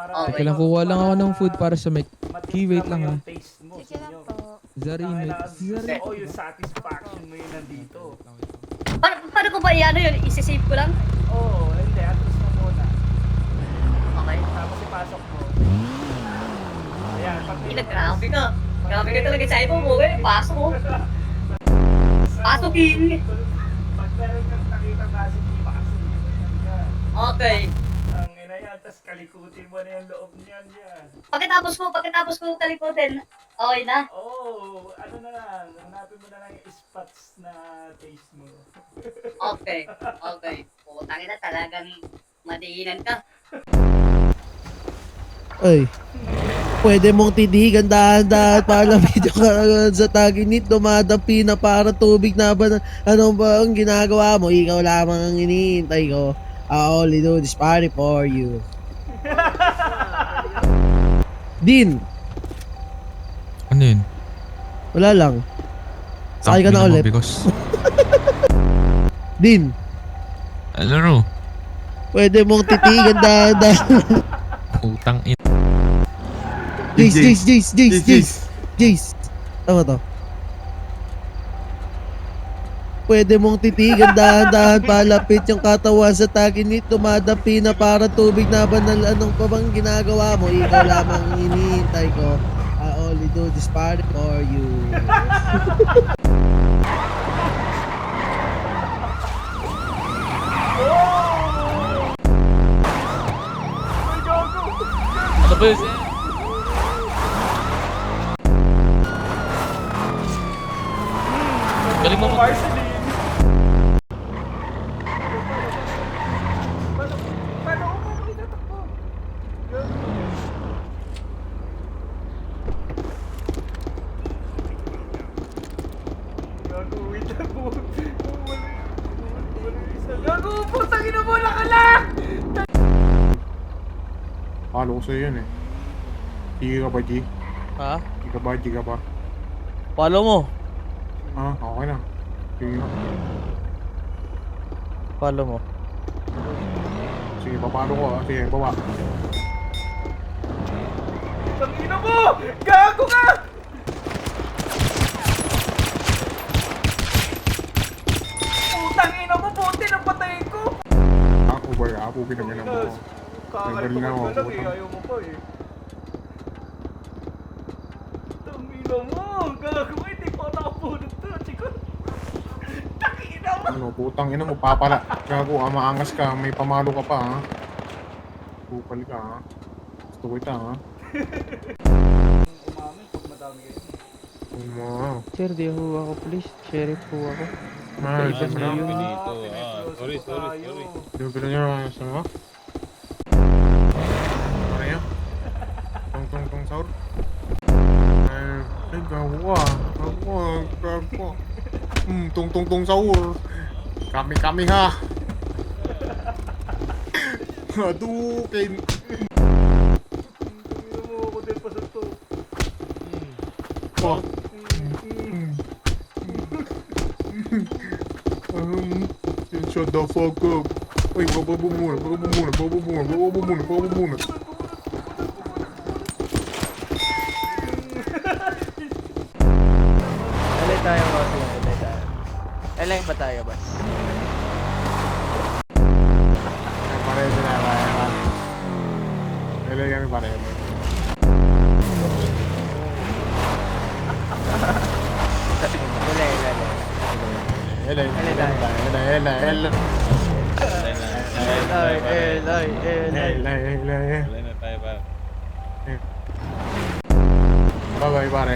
Okay. Teka lang, kuha lang ako ng food para sa mic. Key, wait lang ha. Sige lang po. Zarin, wait. Zarin. Oh, yung satisfaction mo yun nandito. Paano ko ba i-ano yun? Isi-save ko lang? Oo, hindi. Atras mo muna. Okay. Tapos ipasok mo. Ayan, pag Grabe ka. Grabe ka talaga sa iPhone mo eh. Pasok mo. Pasok King. Pag meron kang nakita kasi ipasok mo yan. Okay. Ang ina yan, tas kalikutin mo na yung loob niyan yan. Pagkatapos ko kalikutin. Okay na. Oh, ano na lang, hanapin mo na lang yung spots na taste mo. Okay. Okay. Putang ina talagang madiinan ka. Ay, pwede mong titigan dahan-dahan para medyo ka sa taginit, dumadapi na para tubig na ba, ano ba ang ginagawa mo? Ikaw lamang ang iniintay ko. I only do this party for you. Din, Ano yun? wala lang. Sakay ka na ulit. Because... Din, Laro. pwede mong titigan dahan-dahan. Utang in... Jace. Tama to. Pwede mong titigan dahan-dahan palapit yung katawan sa taginit, dumadapi na para tubig na banal. Anong pa bang ginagawa mo? Ikaw lamang ang iniintay ko. I only do this party for you. Ano ba yun? Galing mo Marceline! Paano ako makitatakbo? Gago, wait lang po. Gago, putang ina mo, nakalak! Halo ko sa'yo yan eh. Sige ka ba, G? Ha? Sige ka ba? Follow mo. Ah, okay na. Sige nga. Follow mo. Sige, papalo ko ah. Sige, baba. Putang ina mo! Gago ka! Putang ina mo, puti ng patay ko! Ako ba? Ako pinagano mo. Kakalito na ako, ka lang eh, putang. ayaw mo pa eh. Tangina mo, gago, hindi pa nakapulot to, chiko. Tangina mo! Ano, putang ina mo, papala. Gago, maangas ka. May pamalo ka pa ha. Kupal ka ha. Gusto ko ita ha. Umamin pag madami kayo. Wow. Sir, di ho ako please. Sheriff ho ako. Ay, Iba na yun. Sorry. Dito niyo sa mga. Ano yan? Tong saur. Ay, gawa. Gawa. Tong saur. Kami ha. Aduh, kain. Tangina mo, ako din pa sa to. Oh. Shut the fuck up. Uy, baba muna. Alay tayo, boss. Alay ba tayo, boss? Pareho na ba? Hello kami pareho. Hello. Bye-bye, pare.